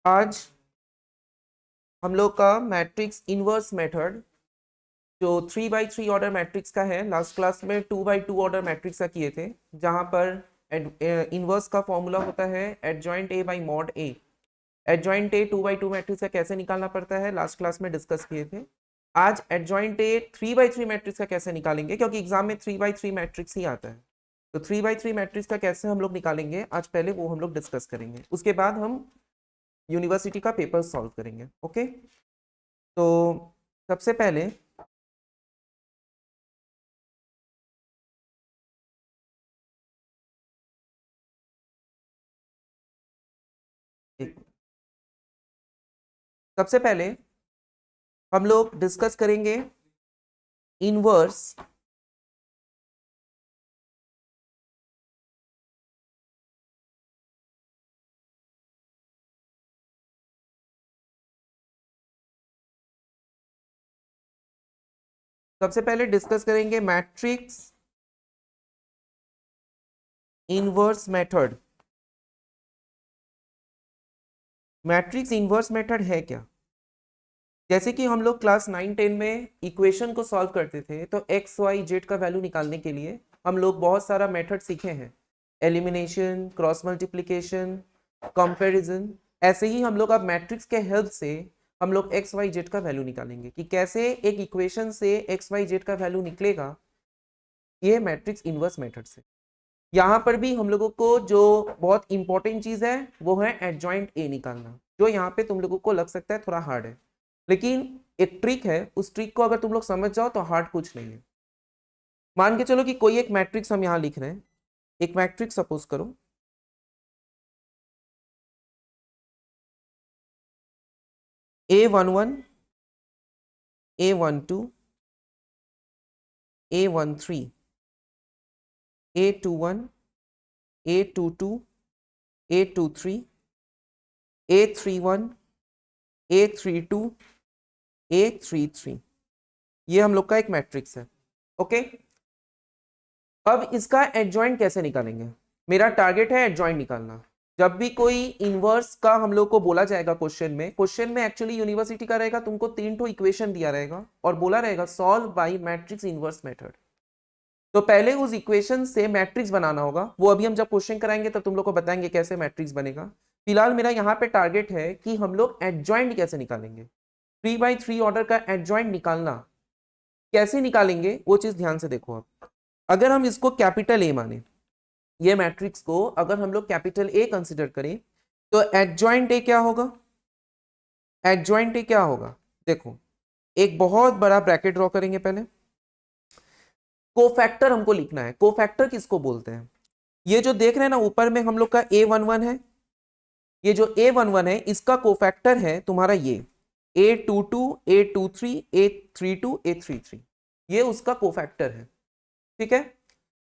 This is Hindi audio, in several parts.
आज हम लोग का मैट्रिक्स इनवर्स मेथड जो 3 by 3 ऑर्डर मैट्रिक्स का है, लास्ट क्लास में 2 by 2 ऑर्डर मैट्रिक्स का किए थे, जहां पर इनवर्स का फॉर्मूला होता है adjoint A by mod A. Adjoint A 2 by 2 matrix का कैसे निकालना पड़ता है लास्ट क्लास में डिस्कस किए थे। आज एडजॉइंट ए 3 by 3 मैट्रिक्स का कैसे निकालेंगे, क्योंकि एग्जाम में 3 by 3 मैट्रिक्स ही आता है। तो 3 by 3 मैट्रिक्स का कैसे हम लोग निकालेंगे, आज पहले वो हम लोग डिस्कस करेंगे, उसके बाद हम यूनिवर्सिटी का पेपर सॉल्व करेंगे। ओके, तो सबसे पहले सबसे पहले हम लोग डिस्कस करेंगे इनवर्स सबसे पहले डिस्कस करेंगे matrix inverse method. Matrix inverse method है क्या? जैसे कि हम लोग क्लास 9-10 में इक्वेशन को सॉल्व करते थे, तो एक्स वाई जेड का वैल्यू निकालने के लिए हम लोग बहुत सारा मेथड सीखे हैं, एलिमिनेशन, क्रॉस मल्टीप्लिकेशन, कंपैरिजन। ऐसे ही हम लोग अब मैट्रिक्स के हेल्प से हम लोग एक्स वाई जेड का वैल्यू निकालेंगे कि कैसे एक इक्वेशन से एक्स वाई जेड का वैल्यू निकलेगा, ये मैट्रिक्स इनवर्स मेथड से। यहाँ पर भी हम लोगों को जो बहुत इंपॉर्टेंट चीज है वो है एडजॉइंट ए निकालना, जो यहाँ पे तुम लोगों को लग सकता है थोड़ा हार्ड है, लेकिन एक ट्रिक है, उस ट्रिक को अगर तुम लोग समझ जाओ तो हार्ड कुछ नहीं है। मान के चलो कि कोई एक मैट्रिक्स हम यहाँ लिख रहे हैं, एक मैट्रिक्स सपोज करो A11, A12, A13, A21, A22, A23, A31, A32, A33। ये हम लोग का एक मैट्रिक्स है। ओके, अब इसका एडजॉइंट कैसे निकालेंगे? मेरा टारगेट है एडजॉइंट निकालना। जब भी कोई इनवर्स का हम लोग को बोला जाएगा क्वेश्चन में एक्चुअली यूनिवर्सिटी का रहेगा, तुमको 3 इक्वेशन दिया रहेगा और बोला रहेगा solve by matrix inverse method. तो पहले उस इक्वेशन से मैट्रिक्स बनाना होगा, वो अभी हम जब क्वेश्चन कराएंगे तब तुम लोग को बताएंगे कैसे मैट्रिक्स बनेगा। फिलहाल मेरा यहाँ पे टारगेट है कि हम लोग एडजॉइंट कैसे निकालेंगे, 3 by 3 ऑर्डर का एडजॉइंट निकालना कैसे निकालेंगे, वो चीज ध्यान से देखो। आप अगर हम इसको कैपिटल ए माने, ये मैट्रिक्स को अगर हम लोग कैपिटल ए कंसिडर करें, तो एडजॉइंट ए क्या होगा? एडजॉइंट ए क्या होगा? देखो, एक बहुत बड़ा ब्रैकेट ड्रॉ करेंगे। पहले कोफैक्टर हमको लिखना है। कोफैक्टर किसको बोलते हैं? ये जो देख रहे हैं ना ऊपर में हम लोग का A11 है, ये जो A11 है इसका कोफैक्टर है तुम्हारा ये A22, A23, A32, A33। ये उसका कोफैक्टर है, ठीक है।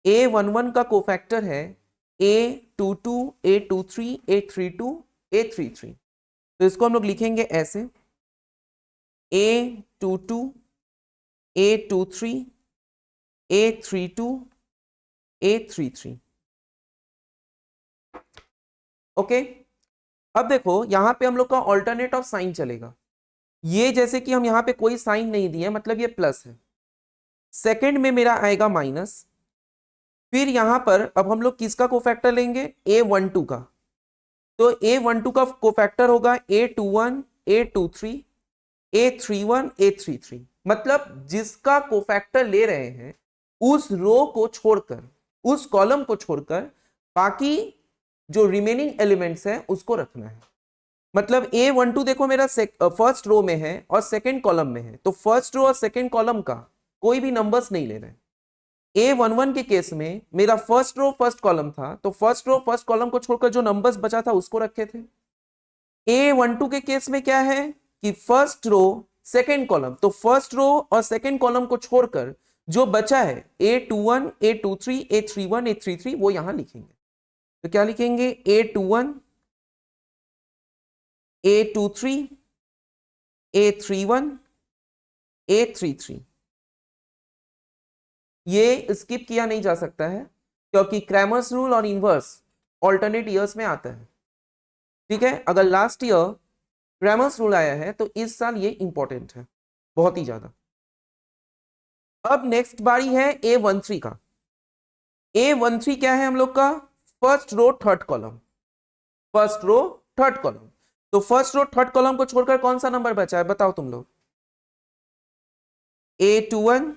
A11 का कोफैक्टर है A22, A23, A32, A33। तो इसको हम लोग लिखेंगे ऐसे A22, A23, A32, A33। Okay, अब देखो यहां पे हम लोग का ऑल्टरनेट ऑफ साइन चलेगा। ये जैसे कि हम यहाँ पे कोई साइन नहीं दिए, मतलब ये प्लस है, सेकंड में मेरा आएगा माइनस। फिर यहां पर अब हम लोग किसका कोफैक्टर लेंगे? A12 का। तो A12 का कोफैक्टर होगा A21, A23, A31, A33। मतलब जिसका कोफैक्टर ले रहे हैं उस रो को छोड़कर, उस कॉलम को छोड़कर बाकी जो रिमेनिंग एलिमेंट्स है उसको रखना है। मतलब A12 देखो मेरा फर्स्ट रो में है और सेकंड कॉलम में है, तो फर्स्ट रो और सेकंड कॉलम का कोई भी नंबर्स नहीं ले रहे। A11 के केस में मेरा फर्स्ट रो फर्स्ट कॉलम था, तो फर्स्ट रो फर्स्ट कॉलम को छोड़कर जो नंबर्स बचा था उसको रखे थे। A12 के केस में क्या है कि फर्स्ट रो सेकंड कॉलम, तो फर्स्ट रो और सेकंड कॉलम को छोड़कर जो बचा है A21, A23, A31, A33 वो यहां लिखेंगे। तो क्या लिखेंगे? A21, A23, A31, A33। ये स्किप किया नहीं जा सकता है, क्योंकि क्रैमर्स रूल और इनवर्स ऑल्टरनेट ईयर्स में आता है। ठीक है, अगर लास्ट ईयर क्रैमर्स रूल आया है तो इस साल ये इंपॉर्टेंट है बहुत ही ज्यादा। अब नेक्स्ट बारी है A13 का। A13 क्या है हम लोग का? First row third column, first row third column. तो फर्स्ट रो थर्ड कॉलम को छोड़कर कौन सा नंबर बचा है बताओ तुम लोग? A21,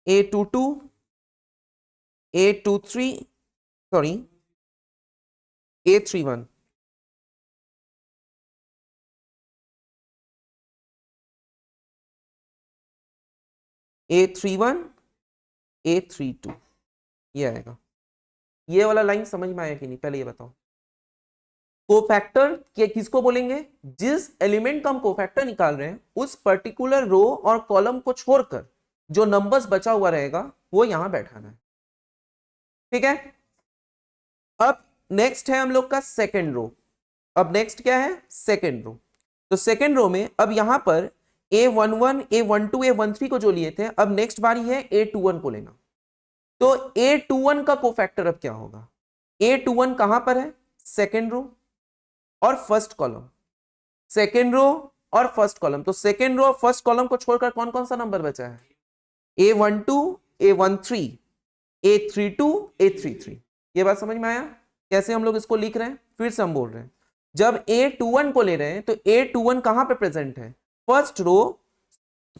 A22, A23, sorry A31। A31, A32 ये आएगा। ये वाला लाइन समझ में आया कि नहीं पहले ये बताओ। कोफैक्टर किसको बोलेंगे? जिस एलिमेंट का हम कोफैक्टर निकाल रहे हैं उस पर्टिकुलर रो और कॉलम को छोड़कर जो नंबर्स बचा हुआ रहेगा वो यहां बैठाना है। ठीक है, अब नेक्स्ट है हम लोग का सेकेंड रो। अब नेक्स्ट क्या है? Second row. तो सेकेंड रो में अब यहां पर A11, A12, A13 को जो लिए थे, अब नेक्स्ट बारी है A21 को लेना। तो A21 का कोफैक्टर अब क्या होगा? A21 कहां पर है? सेकेंड रो और फर्स्ट कॉलम, सेकेंड रो और फर्स्ट कॉलम। तो सेकेंड रो और फर्स्ट कॉलम को छोड़कर कौन कौन सा नंबर बचा है? A12, A13, A32, A33। ये बात समझ में आया कैसे हम लोग इसको लिख रहे हैं? फिर से हम बोल रहे हैं, जब A21 को ले रहे हैं तो A21 कहां पे प्रेजेंट है? First row,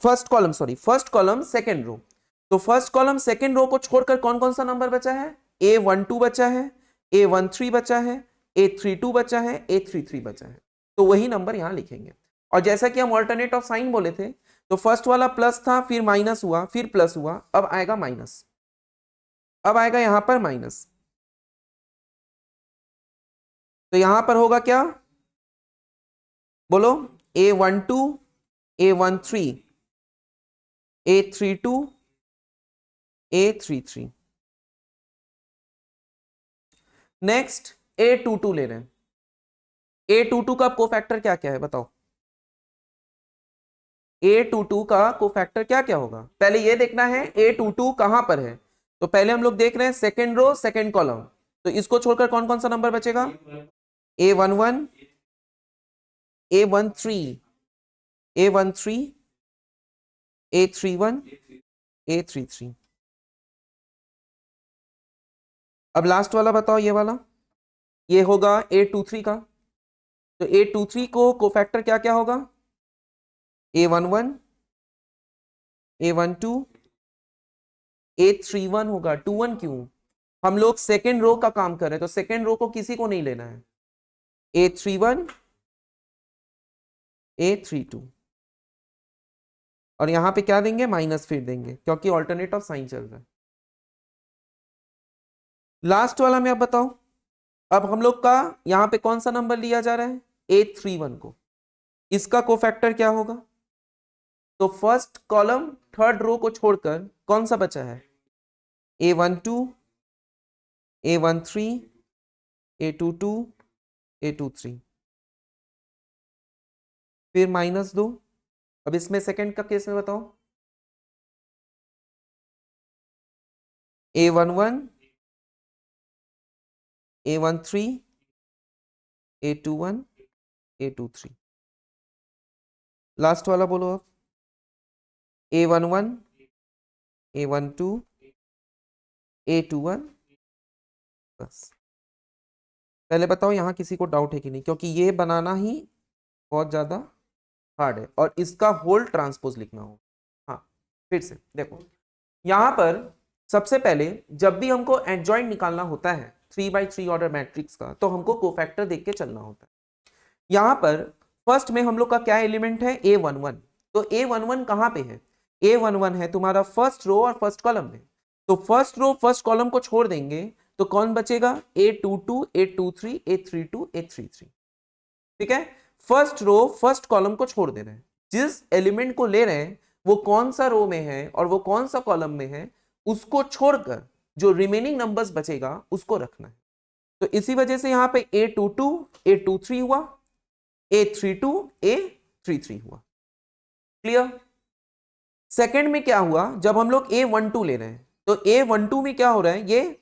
first column, sorry first column second row. तो फर्स्ट कॉलम सेकेंड रो को छोड़कर कौन कौन सा नंबर बचा है? A12 बचा है, A13 बचा है, A32 बचा है, A33 बचा है। तो वही नंबर यहां लिखेंगे। और जैसा कि हम ऑल्टरनेट ऑफ साइन बोले थे, तो फर्स्ट वाला प्लस था, फिर माइनस हुआ, फिर प्लस हुआ, अब आएगा माइनस, अब आएगा यहां पर माइनस। तो यहां पर होगा क्या? बोलो। A12, A13, A32, A33। Next A22 ले रहे हैं। A22 का कोफैक्टर क्या क्या है बताओ? A22 का कोफैक्टर क्या क्या होगा? पहले ये देखना है A22 कहां पर है। तो पहले हम लोग देख रहे हैं सेकेंड रो सेकेंड कॉलम। तो इसको छोड़कर कौन कौन सा नंबर बचेगा? A11, A13, A13, A31, A33। अब लास्ट वाला बताओ, ये वाला, ये होगा A23 का। तो A23 को कोफैक्टर क्या क्या होगा? A11, A12, A31 होगा। 21 क्यों? हम लोग सेकेंड रो का काम कर रहे हैं, तो सेकेंड रो को किसी को नहीं लेना है। A31, A32। और यहां पे क्या देंगे? माइनस फिर देंगे, क्योंकि ऑल्टरनेट ऑफ साइन चल रहा है। लास्ट वाला में अब बताओ, अब हम लोग का यहां पे कौन सा नंबर लिया जा रहा है? A31 को। इसका कोफैक्टर क्या होगा? तो फर्स्ट कॉलम थर्ड रो को छोड़कर कौन सा बचा है? A12, A13, A22, A23। फिर माइनस दो। अब इसमें सेकंड का केस में बताओ। A11, A13, A21, A23। Last वाला बोलो अब। A11, A12, A21। बस। पहले बताओ यहां किसी को डाउट है कि नहीं, क्योंकि ये बनाना ही बहुत ज्यादा हार्ड है और इसका होल ट्रांसपोज लिखना हो। हाँ, फिर से देखो, यहां पर सबसे पहले जब भी हमको एडजॉइंट निकालना होता है 3x3 ऑर्डर मैट्रिक्स का, तो हमको कोफैक्टर देख के चलना होता है। यहां पर फर्स्ट में हम लोग का क्या एलिमेंट है? A11। तो A11 कहां पे है? A11 है तुम्हारा फर्स्ट रो और फर्स्ट कॉलम में। तो फर्स्ट रो फर्स्ट कॉलम को छोड़ देंगे तो कौन बचेगा? A22, A23, A32, A33। ठीक है, फर्स्ट रो फर्स्ट कॉलम को छोड़ दे रहे हैं। जिस एलिमेंट को ले रहे हैं वो कौन सा रो में है और वो कौन सा कॉलम में है, उसको छोड़कर जो रिमेनिंग नंबर्स बचेगा उसको रखना है। तो इसी वजह से यहां पे A22, A23 हुआ, A32, A33 हुआ। क्लियर? सेकंड में क्या हुआ? जब हम लोग A12 ले रहे हैं, तो A12 में क्या हो रहा है? ये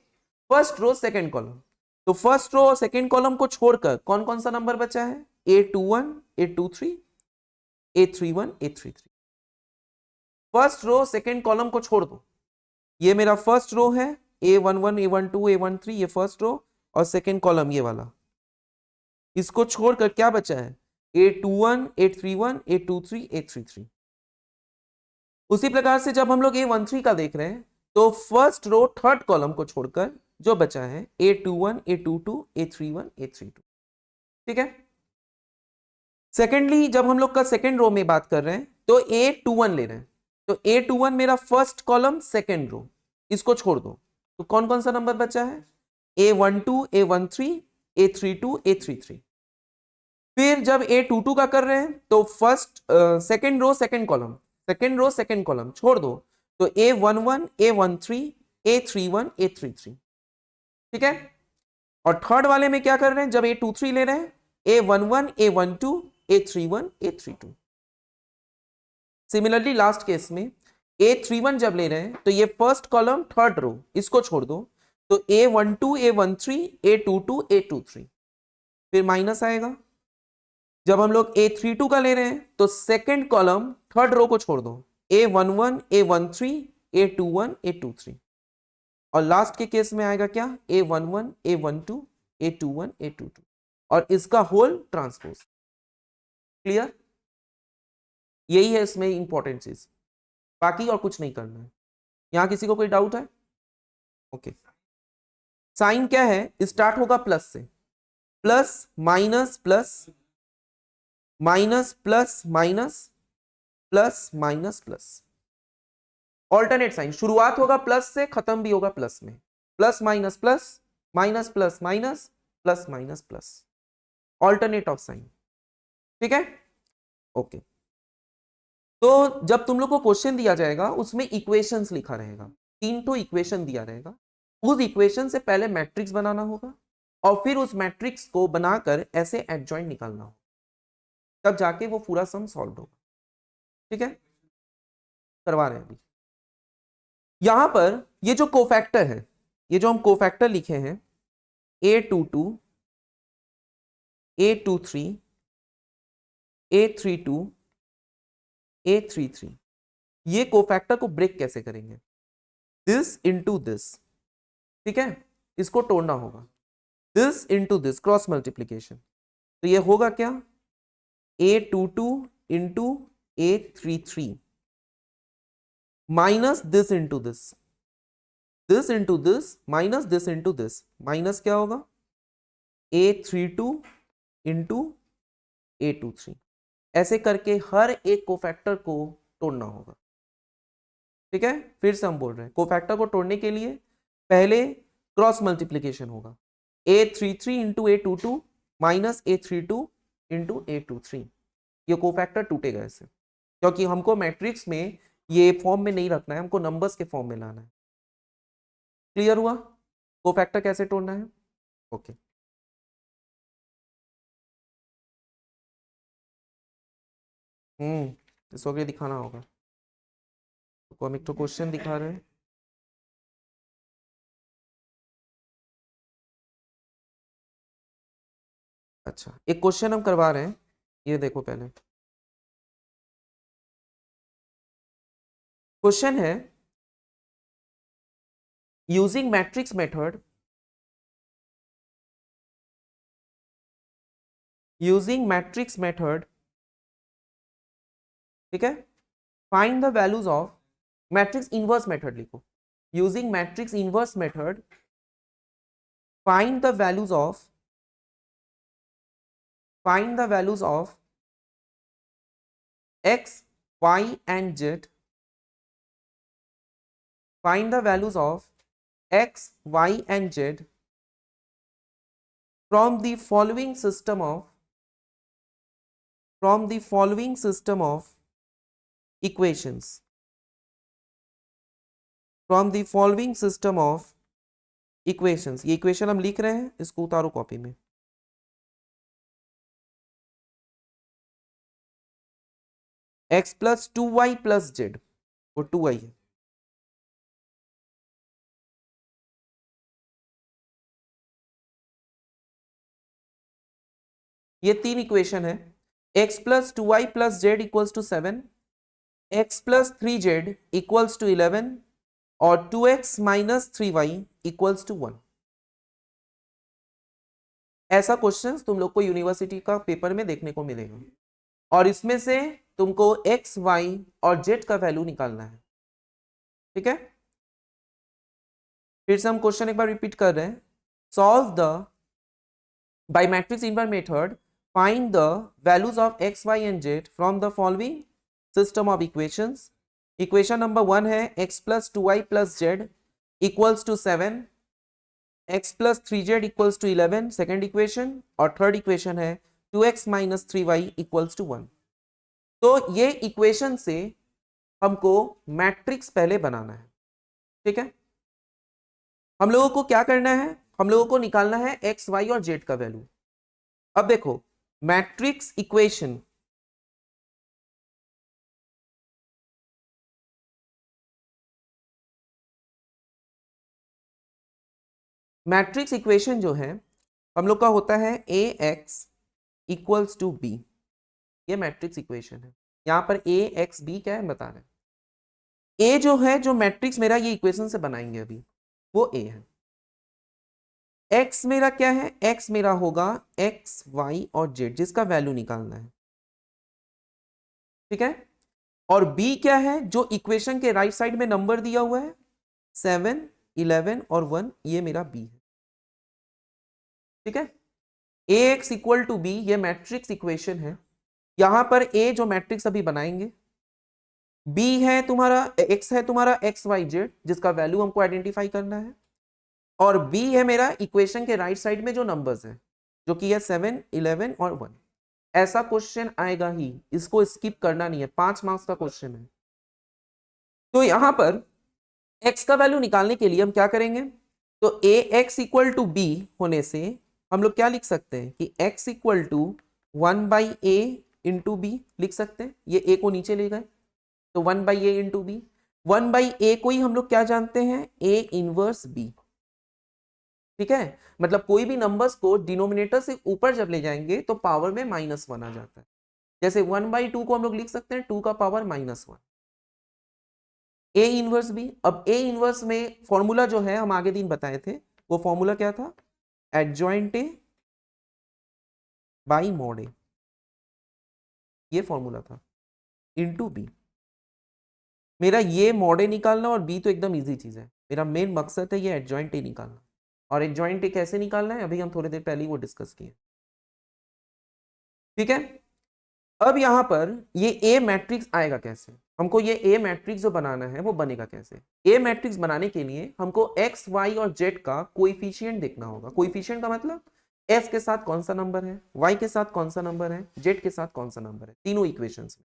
फर्स्ट रो सेकंड कॉलम। तो फर्स्ट रो और सेकेंड कॉलम को छोड़कर कौन कौन सा नंबर बचा है? A21, A23, A31, A33। First row second column को छोड़ दो, ये मेरा फर्स्ट रो है, A11, A12, A13, ये फर्स्ट रो, और सेकेंड कॉलम ये वाला, इसको छोड़कर क्या बचा है? A21, A31, A23, A33। उसी प्रकार से जब हम लोग A13 का देख रहे हैं तो फर्स्ट रो थर्ड कॉलम को छोड़कर जो बचा है A21, A22, A31, A32। ठीक है। सेकेंडली जब हम लोग का सेकेंड रो में बात कर रहे हैं तो A21 ले रहे हैं, तो A21 मेरा फर्स्ट कॉलम सेकेंड रो, इसको छोड़ दो, तो कौन कौन सा नंबर बचा है? A12, A13, A32, A33। फिर जब A22 का कर रहे हैं तो first second row second column, second row second column छोड़ दो, तो A11, A13, A31, A33। ठीक है। और थर्ड वाले में क्या कर रहे हैं? जब A23 ले रहे हैं, A11, A12, A31, A32। Similarly last case में A31 जब ले रहे हैं तो ये फर्स्ट कॉलम थर्ड रो, इसको छोड़ दो, तो A12, A13, A22, A23। फिर माइनस आएगा। जब हम लोग A32 का ले रहे हैं तो सेकेंड कॉलम थर्ड रो को छोड़ दो, A11, A13, A21, A23। और लास्ट के केस में आएगा क्या? A11, A12, A21, A22, और इसका होल ट्रांसपोज। क्लियर? यही है इसमें इंपॉर्टेंट चीज, बाकी और कुछ नहीं करना है। यहां किसी को कोई डाउट है? ओके। साइन क्या है? स्टार्ट होगा प्लस से, plus minus plus minus plus minus plus minus plus, alternate sign. शुरुआत होगा प्लस से, खत्म भी होगा प्लस में, plus minus plus, minus plus minus, plus minus plus, alternate of sign. ठीक है। ओके। तो जब तुम लोग को क्वेश्चन दिया जाएगा उसमें इक्वेशंस लिखा रहेगा, 3 तो इक्वेशन दिया रहेगा, उस इक्वेशन से पहले मैट्रिक्स बनाना होगा और फिर उस मैट्रिक्स को बनाकर ऐसे एडजॉइंट निकालना होगा, तब जाके वो पूरा सम सॉल्व होगा। ठीक है। करवा रहे हैं अभी। यहां पर ये जो कोफैक्टर है, ये जो हम कोफैक्टर लिखे हैं A22, A23, A32, A33, ये कोफैक्टर को ब्रेक कैसे करेंगे? This into this. ठीक है, इसको तोड़ना होगा, this into this, cross multiplication. तो ये होगा क्या? A22 into A33 minus this into this, this into this minus this into this, minus क्या होगा? A32 into A23। ऐसे करके हर एक कोफैक्टर को तोड़ना होगा। ठीक है। फिर से हम बोल रहे हैं कोफैक्टर को तोड़ने के लिए पहले क्रॉस मल्टीप्लीकेशन होगा, A33 into A22 minus A32 into A23। ये कोफैक्टर टूटेगा ऐसे, क्योंकि हमको मैट्रिक्स में ये फॉर्म में नहीं रखना है, हमको नंबर्स के फॉर्म में लाना है। क्लियर हुआ कोफैक्टर कैसे तोड़ना है? ओके। इसको आगे दिखाना होगा, तो हम एक तो क्वेश्चन दिखा रहे हैं। अच्छा, एक क्वेश्चन हम करवा रहे हैं, ये देखो पहले। क्वेश्चन है using matrix method, using matrix method, ठीक है, find the values of matrix inverse method लिखो, using matrix inverse method find the values of, find the values of x, y and z, find the values of x, y and z from the following system of, from the following system of equations, from the following system of equations। ये इक्वेशन हम लिख रहे हैं, इसको उतारो कॉपी में। x plus 2y plus z, वो 2y है, ये 3 इक्वेशन है, x plus 2y plus z equals to 7, x plus 3z equals to 11 और 2x minus 3y equals to 1। ऐसा क्वेश्चंस तुम लोग को यूनिवर्सिटी का पेपर में देखने को मिलेगा और इसमें से तुमको x, y और z का वैल्यू निकालना है। ठीक है, फिर से हम क्वेश्चन एक बार रिपीट कर रहे हैं। Solve the by matrix inverse method, find the values of x, y and z from the following system of equations. Equation number 1 है x plus 2y plus z equals to 7, x plus 3z equals to 11 second equation, और थर्ड इक्वेशन है 2x minus 3y equals to 1। तो ये इक्वेशन से हमको मैट्रिक्स पहले बनाना है। ठीक है, हम लोगों को क्या करना है, हम लोगों को निकालना है x, y और z का वैल्यू। अब देखो मैट्रिक्स इक्वेशन, मैट्रिक्स इक्वेशन जो है हम लोग का होता है ax इक्वल्स टू b। ये मैट्रिक्स इक्वेशन है। यहां पर ax b क्या है बता रहे हैं। a जो है, जो मैट्रिक्स मेरा ये इक्वेशन से बनाएंगे अभी, वो a है। x मेरा क्या है, x मेरा होगा x, y और z जिसका वैल्यू निकालना है। ठीक है, और b क्या है, जो इक्वेशन के राइट साइड में नंबर दिया हुआ है 7, 11 और 1, ये मेरा b है। ठीक है, ax इक्वल टू b, ये मैट्रिक्स इक्वेशन है। यहां पर a जो मैट्रिक्स अभी बनाएंगे, b है तुम्हारा, x है तुम्हारा x, y, z जिसका वैल्यू हमको आइडेंटिफाई करना है, और b है मेरा इक्वेशन के राइट साइड में जो नंबर्स है, जो कि है 7, 11 और 1। ऐसा क्वेश्चन आएगा ही, इसको स्किप करना नहीं है, 5 मार्क्स का क्वेश्चन है। तो यहां पर x का वैल्यू निकालने के लिए हम क्या करेंगे, तो ax इक्वल टू b होने से हम लोग क्या लिख सकते हैं कि x equal to 1/a into B लिख सकते हैं। ये a को नीचे ले गए तो 1/a इंटू बी। 1/a को ही हम लोग क्या जानते हैं, a इनवर्स b। ठीक है, मतलब कोई भी नंबर्स को डिनोमिनेटर से ऊपर जब ले जाएंगे तो पावर में -1 आ जाता है। जैसे 1/2 को हम लोग लिख सकते हैं 2 का पावर -1, a इनवर्स b। अब a इनवर्स में फॉर्मूला जो है हम आगे दिन बताए थे, वो फॉर्मूला क्या था, adjoint a by mod a, ये फॉर्मूला था, इनटू b। मेरा ये मॉड a निकालना और b तो एकदम इजी चीज है। मेरा मेन मकसद है ये एडजॉइंट a निकालना, और एडजॉइंट a कैसे निकालना है अभी हम थोड़ी देर पहले ही वो डिस्कस किए। ठीक है, अब यहां पर ये ए मैट्रिक्स आएगा कैसे, हमको ये ए मैट्रिक्स जो बनाना है वो बनेगा कैसे। ए मैट्रिक्स बनाने के लिए हमको एक्स, वाई और जेड का कोएफिशिएंट देखना होगा। कोएफिशिएंट का मतलब एफ के साथ कौन सा नंबर है, वाई के साथ कौन सा नंबर है, जेड के साथ कौन सा नंबर है, तीनों इक्वेशंस में।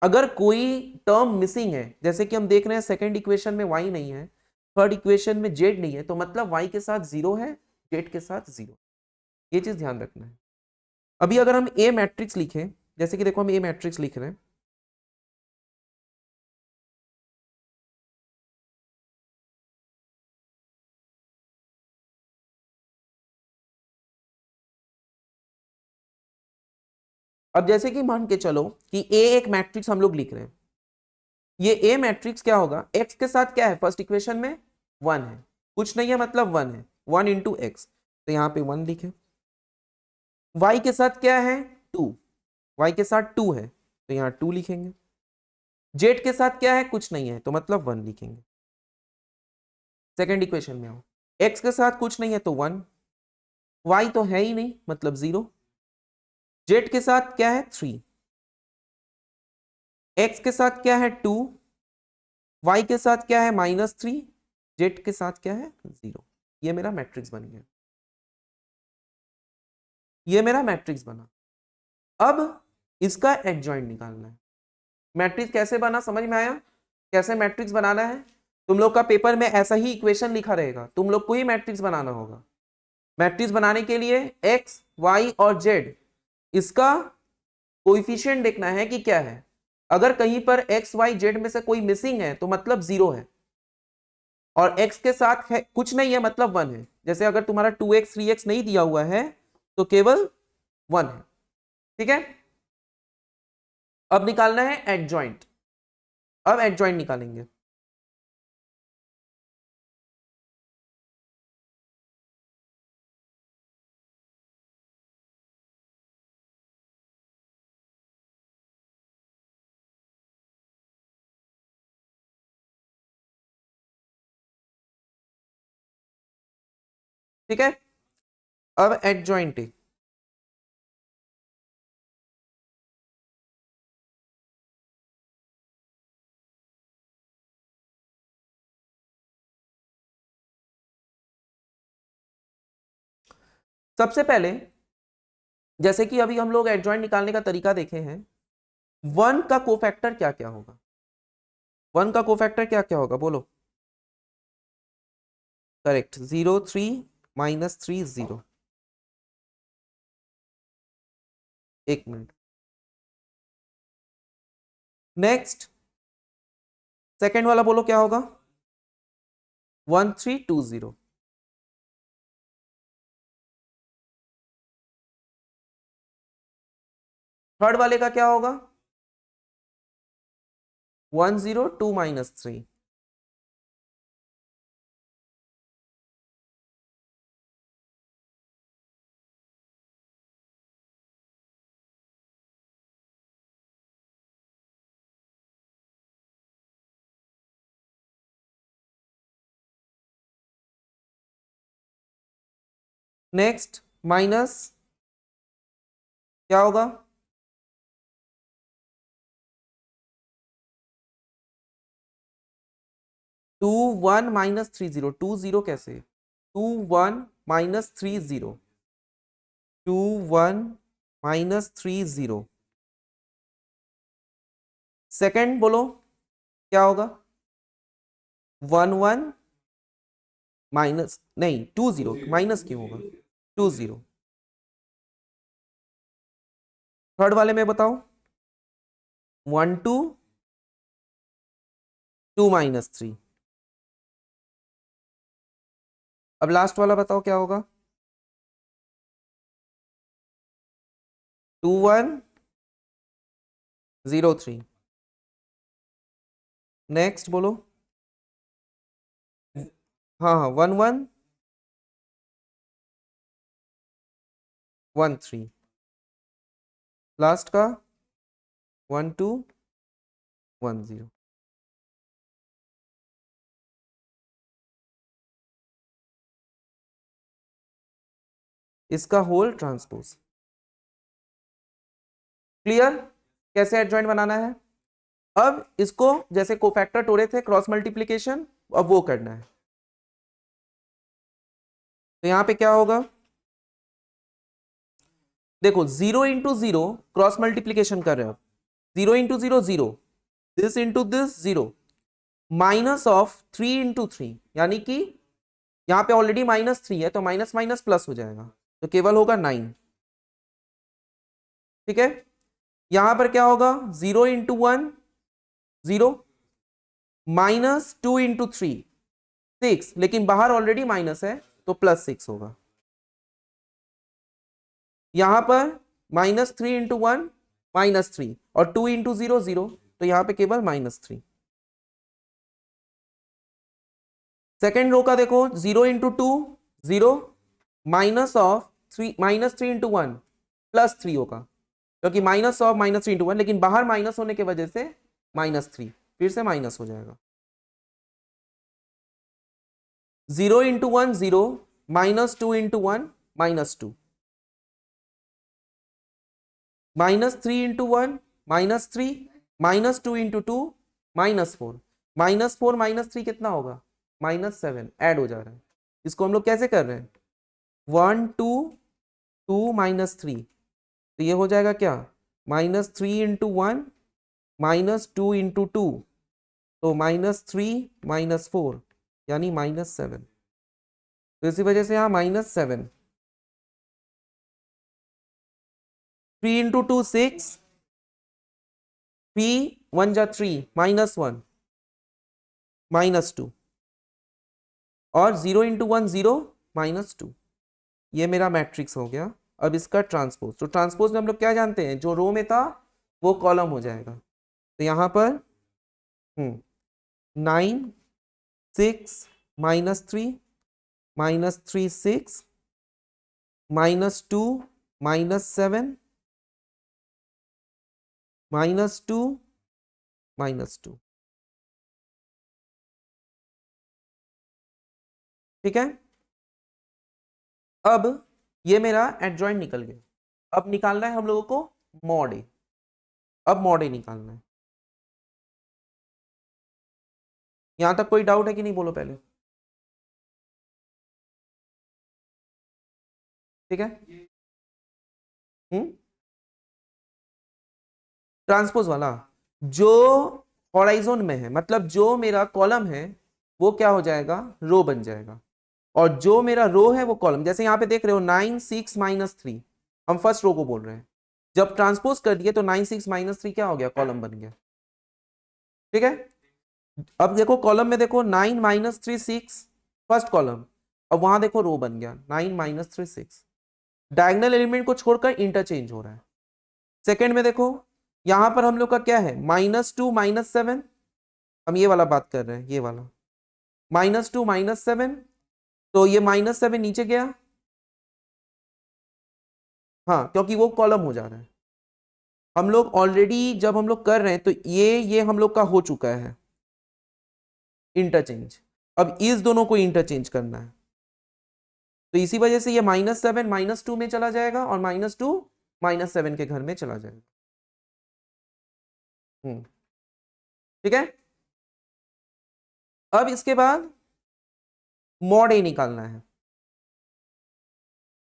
अगर कोई टर्म मिसिंग है, जैसे कि हम देख रहे हैं सेकेंड इक्वेशन में वाई नहीं है, थर्ड इक्वेशन में जेड नहीं है, तो मतलब वाई के साथ 0 है, जेड के साथ 0। ये चीज ध्यान रखना है। अभी अगर हम ए मैट्रिक्स लिखें, जैसे कि देखो हम ए मैट्रिक्स लिख रहे हैं, अब जैसे कि मान के चलो कि ए एक मैट्रिक्स हम लोग लिख रहे हैं, ये ए मैट्रिक्स क्या होगा, एक्स के साथ क्या है, फर्स्ट इक्वेशन में 1 है, कुछ नहीं है मतलब 1 है, 1 इंटू एक्स, तो यहां पे 1 लिखे। वाई के साथ क्या है 2, वाई के साथ 2 है तो यहां 2 लिखेंगे। जेड के साथ क्या है, कुछ नहीं है तो मतलब 1 लिखेंगे। सेकेंड इक्वेशन में आओ, एक्स के साथ कुछ नहीं है तो 1, वाई तो है ही नहीं मतलब 0, जेड के साथ क्या है 3, एक्स के साथ क्या है 2, वाई के साथ क्या है -3, जेड के साथ क्या है 0। ये मेरा मैट्रिक्स बन गया, ये मेरा मैट्रिक्स बना। अब इसका एडजॉइंट निकालना है। मैट्रिक्स कैसे बना समझ में आया, कैसे मैट्रिक्स बनाना है। तुम लोग का पेपर में ऐसा ही इक्वेशन लिखा रहेगा, तुम लोग को ही मैट्रिक्स बनाना होगा। मैट्रिक्स बनाने के लिए एक्स, वाई और जेड, इसका कोएफिशिएंट देखना है कि क्या है। अगर कहीं पर एक्स, वाई, जेड में से कोई मिसिंग है तो मतलब 0 है, और x के साथ है कुछ नहीं है मतलब 1 है। जैसे अगर तुम्हारा 2x, 3x नहीं दिया हुआ है तो केवल 1 है। ठीक है, अब निकालना है एडजॉइंट। अब एडजॉइंट निकालेंगे। ठीक है, अब एडजॉइंट सबसे पहले जैसे कि अभी हम लोग एडजॉइंट निकालने का तरीका देखे हैं, 1 का कोफैक्टर क्या क्या होगा? 1 का कोफैक्टर क्या क्या होगा बोलो? करेक्ट, 0 3 -3 0। एक मिनट, नेक्स्ट सेकेंड वाला बोलो क्या होगा? 1 3 2 0। थर्ड वाले का क्या होगा? 1 0 2 -3। नेक्स्ट माइनस क्या होगा? 2 1 -3 0। 2 0 कैसे? 2 1 -3 0। 2 1 -3 0। सेकेंड बोलो क्या होगा? 1 1 माइनस नहीं 2 0, माइनस क्यों होगा? 2 0। थर्ड वाले में बताओ, 1 2 2 -3। अब लास्ट वाला बताओ क्या होगा? 2 1 0 3। नेक्स्ट बोलो, हाँ हाँ 1 1 1 3। लास्ट का 1 2 1 0। इसका होल ट्रांसपोज। क्लियर कैसे एडजॉइंट बनाना है? अब इसको जैसे कोफैक्टर तोड़े थे क्रॉस मल्टीप्लीकेशन, अब वो करना है। तो यहां पे क्या होगा? देखो 0 इंटू 0 क्रॉस मल्टीप्लीकेशन कर रहे हो, 0 into 0 0, this into this 0, minus of 3 into 3, यानी कि यहां पे ऑलरेडी -3 है तो माइनस माइनस प्लस हो जाएगा, तो केवल होगा 9। ठीक है, यहां पर क्या होगा? 0 इंटू 1 0, -2 इंटू 3 6, लेकिन बाहर ऑलरेडी माइनस है तो +6 होगा। यहां पर -3 इंटू 1 -3, और 2 इंटू 0 0, तो यहां पे केवल -3। सेकेंड रो का देखो, 0 इंटू 2 0, माइनस ऑफ 3 -3 इंटू 1 +3 होगा, क्योंकि माइनस ऑफ -3 इंटू 1, लेकिन बाहर माइनस होने की वजह से -3 फिर से माइनस हो जाएगा। 0 इंटू 1 0, -2 इंटू 1 -2, -3 इंटू 1 -3, -2 इंटू 2 -4, -4 -3 कितना होगा? -7 ऐड हो जा रहा है। इसको हम लोग कैसे कर रहे हैं? 1 2 2 -3, तो ये हो जाएगा क्या? -3 इंटू 1 -2 इंटू 2, तो -3 -4 यानी -7। तो इसी वजह से यहाँ -7। 3 इंटू 2 6, 3 1 जा 3 -1 -2, और 0 इंटू 1 0 -2। ये मेरा मैट्रिक्स हो गया। अब इसका ट्रांसपोज, तो ट्रांसपोज में हम लोग क्या जानते हैं, जो रो में था वो कॉलम हो जाएगा। तो यहाँ पर 9 6 -3 -3 6 -2 -7 -2 -2, ठीक है। अब ये मेरा एडजॉइंट निकल गया। अब निकालना है हम लोगों को मॉड ए। अब मॉड ए निकालना है। यहां तक कोई डाउट है कि नहीं, बोलो पहले। ठीक है। ट्रांसपोज वाला जो हॉराइजन में है, मतलब जो मेरा कॉलम है वो क्या हो जाएगा, रो बन जाएगा। और जो मेरा रो है वो कॉलम, जैसे यहां पे देख रहे हो 9 6 -3, हम फर्स्ट रो को बोल रहे हैं। जब ट्रांसपोज कर दिए तो 9 6 -3 क्या हो गया, कॉलम बन गया। ठीक है। अब देखो कॉलम में देखो 9 -3 6 फर्स्ट कॉलम, अब वहां देखो रो बन गया 9 -3 6। डायगोनल एलिमेंट को छोड़कर इंटरचेंज हो रहा है। सेकेंड में देखो यहां पर हम लोग का क्या है, -2 -7, हम ये वाला बात कर रहे हैं, ये वाला -2 -7, तो ये -7 नीचे गया, हाँ क्योंकि वो कॉलम हो जा रहा है। हम लोग ऑलरेडी जब हम लोग कर रहे हैं तो ये हम लोग का हो चुका है इंटरचेंज। अब इस दोनों को इंटरचेंज करना है, तो इसी वजह से ये -7 -2 में चला जाएगा और -2 -7 के घर में चला जाएगा। ठीक है। अब इसके बाद मॉड ए निकालना है।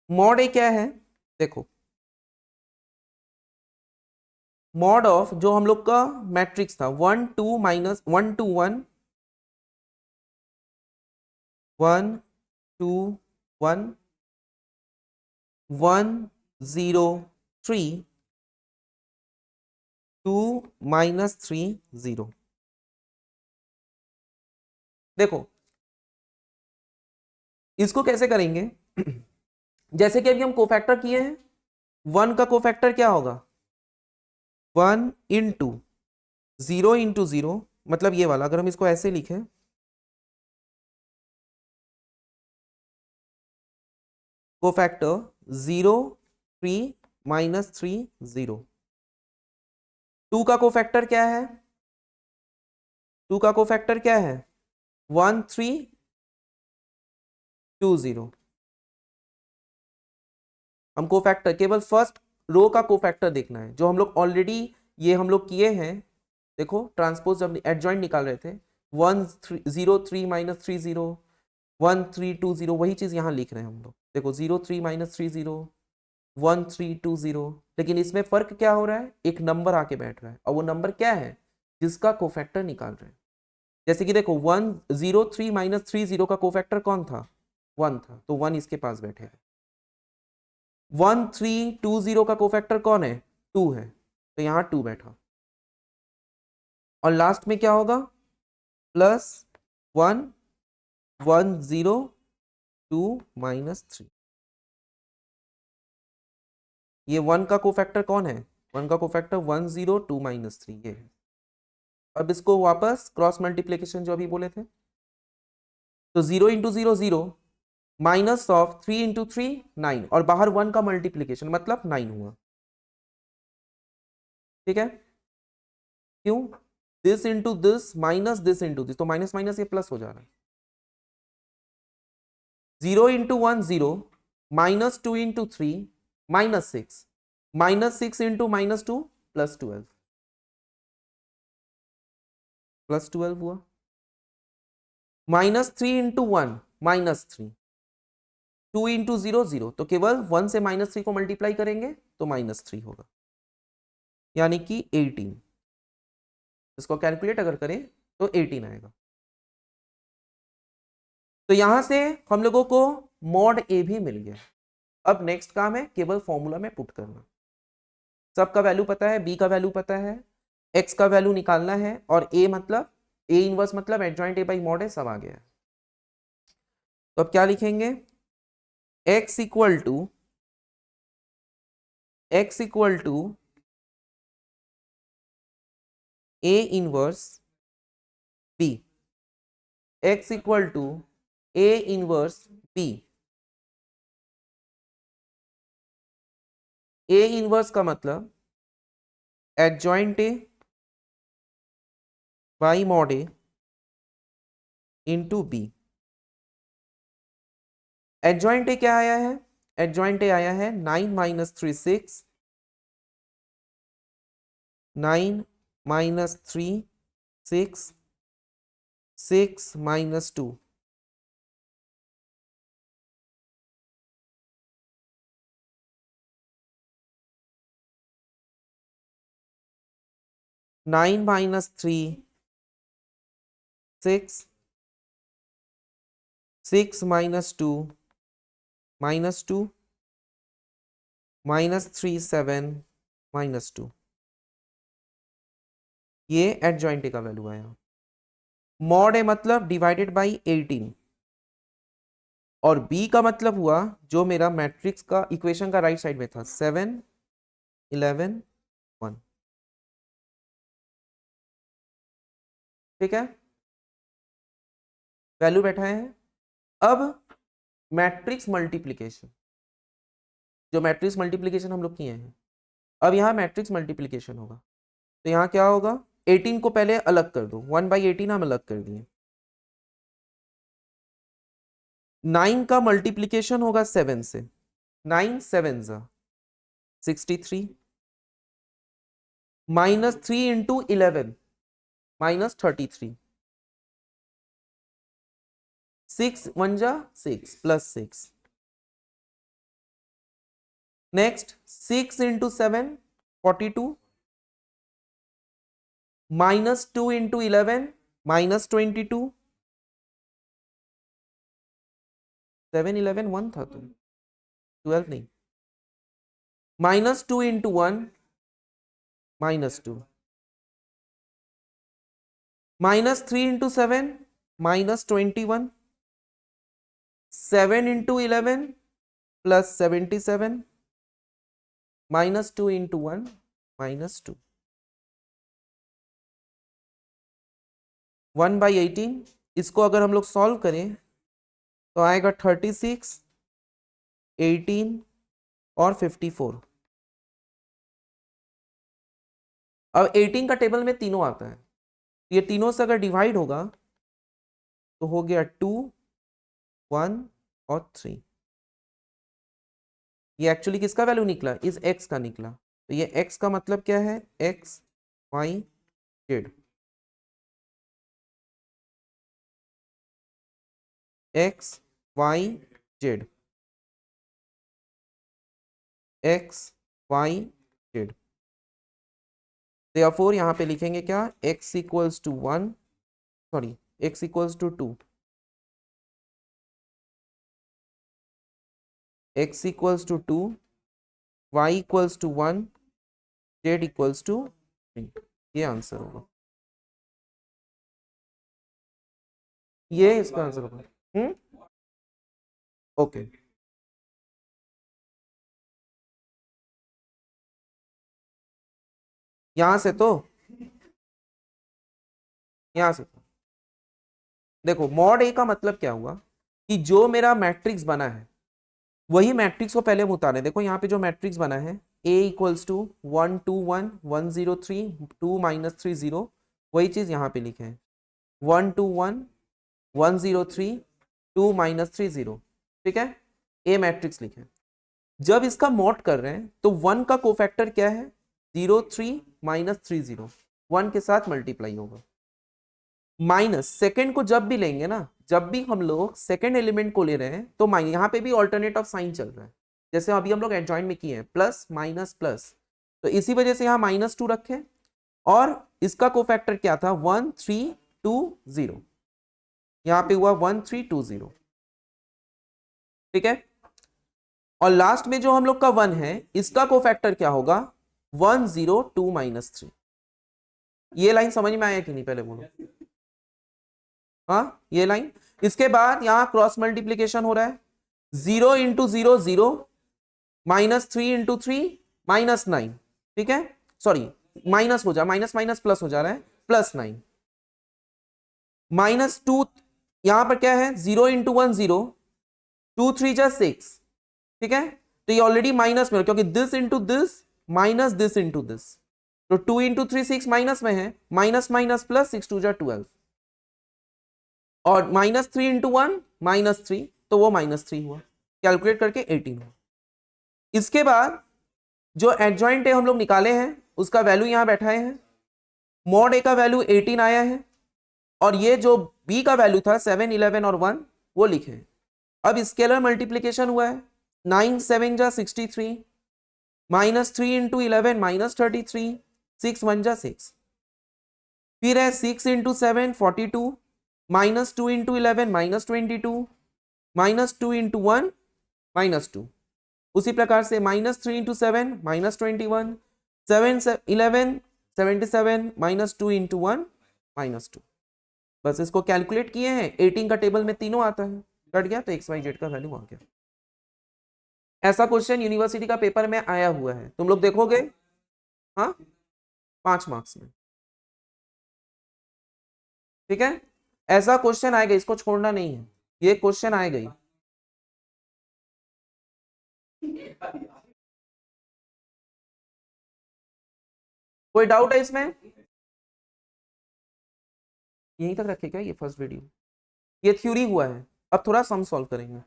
मॉड ए क्या है, देखो मॉड ऑफ जो हम लोग का मैट्रिक्स था 1 2 -1 2 1 1 2 1 1 0 3 2 -3 0। देखो इसको कैसे करेंगे जैसे कि अभी हम कोफैक्टर किए हैं, 1 का कोफैक्टर क्या होगा, 1 इंटू 0 इंटू 0, मतलब ये वाला अगर हम इसको ऐसे लिखें, कोफैक्टर 0 3 -3 0। 2 का कोफैक्टर क्या है, 2 का कोफैक्टर क्या है 1 3 2 0। हम कोफैक्टर केवल फर्स्ट रो का कोफैक्टर देखना है, जो हम लोग ऑलरेडी ये हम लोग किए हैं। देखो ट्रांसपोज जब एडजॉइंट निकाल रहे थे 1 0 3 -3 0 1 3 2 0, वही चीज यहाँ लिख रहे हैं हम लोग। देखो 0 3 -3 0 1 3 2 0, लेकिन इसमें फर्क क्या हो रहा है, एक नंबर आके बैठ रहा है, और वो नंबर क्या है जिसका कोफैक्टर निकाल रहे हैं। जैसे कि देखो 1 0 3 -3 0 का कोफैक्टर कौन था, 1 था, तो 1 इसके पास बैठेगा। 1 3 2 0 का कोफैक्टर कौन है, 2 है, तो यहाँ 2 बैठा। और लास्ट में क्या होगा, +1 1 0 2 -3। ये 1 का कोफैक्टर कौन है, 1 का कोफैक्टर 1 0 2 -3 ये है। अब इसको वापस क्रॉस मल्टीप्लीकेशन जो अभी बोले थे, तो 0 इंटू 0 0 -3 इंटू 3 9, और बाहर 1 का मल्टीप्लीकेशन मतलब 9 हुआ। ठीक है। क्यों, this into this minus this into this, तो माइनस माइनस ये प्लस हो जा रहा है। 0 इंटू 1 0 -2 इंटू 3 -6 -6 इंटू -2 +12 +12 हुआ। -3 इंटू 1 -3 2 इंटू 0 0, तो केवल 1 से -3 को मल्टीप्लाई करेंगे तो -3 होगा, यानी कि 18। इसको कैलकुलेट अगर करें तो 18 आएगा। तो यहां से हम लोगों को मॉड ए भी मिल गया। अब नेक्स्ट काम है केवल फॉर्मूला में पुट करना। सबका वैल्यू पता है, बी का वैल्यू पता है, एक्स का वैल्यू निकालना है, और ए मतलब ए इनवर्स मतलब एडजॉइंट ए बाई मॉड है, सब आ गया है। तो अब क्या लिखेंगे, x equal to x equal to A inverse B, x equal to A inverse B. A inverse का मतलब adjoint A by mod A into B. Adjoint A क्या आया है? एडजॉइंट ए आया है 9 minus 3 6, 9 minus 3 6, 6 minus 2, 9 minus 3 6, 6 minus 2 minus 2, minus 3 7 minus 2। ये एडजॉइंट ए का वैल्यू आया। मॉड ए मतलब डिवाइडेड बाई 18, और बी का मतलब हुआ जो मेरा मैट्रिक्स का इक्वेशन का राइट साइड में था 7 11 1। ठीक है, वैल्यू बैठा है। अब मैट्रिक्स मल्टीप्लिकेशन, जो मैट्रिक्स मल्टीप्लिकेशन हम लोग किए हैं, अब यहाँ मैट्रिक्स मल्टीप्लिकेशन होगा। तो यहाँ क्या होगा? 18 को पहले अलग कर दो, 1/18 हम अलग कर दिए। 9 का मल्टीप्लिकेशन होगा 7 से, 9 7 63, minus 3 into 11 minus 33, 6 1 6 plus 6। Next 6 into 7 42, minus 2 into 11 minus 22, 7 11 1 था तो 12 नहीं, minus 2 into 1 minus 2, minus 3 into 7 minus 21, 7 into 11 plus 77, minus 2 into 1 minus 2, 1/18। इसको अगर हम लोग सॉल्व करें तो आएगा 36 18 और 54। अब 18 का टेबल में तीनों आता है, ये तीनों से अगर डिवाइड होगा तो हो गया 2 1 और 3। ये एक्चुअली किसका वैल्यू निकला? इस x का निकला। तो ये x का मतलब क्या है? x y z, x y z, x y z। therefore यहाँ पे लिखेंगे क्या? x equals to 1, sorry x equals to 2, x equals to 2, y equals to 1, z equals to 3। ये आंसर होगा, ये इसका आंसर होगा। ओके, यहां से तो यहां से तो देखो, मॉड ए का मतलब क्या हुआ कि जो मेरा मैट्रिक्स बना है वही मैट्रिक्स को पहले हम उतारे। देखो यहाँ पे जो मैट्रिक्स बना है a इक्वल्स टू 1 2 1 1 0 3 2 माइनस 3 0, वही चीज यहाँ पे लिखे हैं 1 2 1 1 0 3 2 माइनस 3 0। ठीक है, ए मैट्रिक्स लिखे। जब इसका मॉड कर रहे हैं तो 1 का कोफैक्टर क्या है? 0 3 माइनस 3 0, 1 के साथ मल्टीप्लाई होगा। माइनस सेकेंड को जब भी लेंगे ना, जब भी हम लोग सेकेंड एलिमेंट को ले रहे हैं तो माइनस, यहाँ पे भी ऑल्टरनेट ऑफ साइन चल रहा है, जैसे अभी हम लोग एडजॉइंट में किए हैं प्लस माइनस प्लस, तो इसी वजह से यहाँ -2 रखे। और इसका कोफैक्टर क्या था? 1 3 2 0, यहाँ पे हुआ 1 3 2 0। ठीक है, और लास्ट में जो हम लोग का 1 है, इसका कोफैक्टर क्या होगा? 1 0 2 माइनस 3। ये लाइन समझ में आया कि नहीं? पहले बोलो। हाँ, ये लाइन। इसके बाद यहां क्रॉस मल्टीप्लीकेशन हो रहा है, 0 इंटू 0 0, -3 इंटू 3 -9, ठीक है, सॉरी माइनस हो जा, माइनस माइनस प्लस हो जा रहा है, +9 -2, यहां पर क्या है 0 × 1 0, 2 3 जा 6, ठीक है, तो ये ऑलरेडी माइनस में, क्योंकि this into this minus this into this, तो 2 × 3 6 माइनस में है, माइनस माइनस प्लस, 6 2 जा 12, और -3 × 1 -3, तो वो -3 हुआ, कैलकुलेट करके 18 हुआ। इसके बाद जो एडजॉइंट है हम लोग निकाले हैं, उसका वैल्यू यहां बैठाए हैं, मॉड ए का वैल्यू 18 आया है, और ये जो बी का वैल्यू था 7 11 और 1 वो लिखे। अब स्केलर मल्टीप्लीकेशन हुआ है, 9 7 जा 63, -3 × 11 -33, 6 1 जा 6, फिर है 6 × 7 42, -2 × 11 -22, -2 × 1 -2, उसी प्रकार से -3 × 7 -21, 7 11 77, -2 × 1 -2, बस इसको कैलकुलेट किए हैं, 18 का टेबल में तीनों आता है, कट गया तो XYZ का वैल्यू आ गया। ऐसा क्वेश्चन यूनिवर्सिटी का पेपर में आया हुआ है, तुम लोग देखोगे, हाँ 5 मार्क्स में, ठीक है, ऐसा क्वेश्चन आएगा, इसको छोड़ना नहीं है, ये क्वेश्चन आएगा ही। कोई डाउट है इसमें? यहीं तक रखे क्या ये फर्स्ट वीडियो, ये थ्योरी हुआ है, अब थोड़ा सम सॉल्व करेंगे।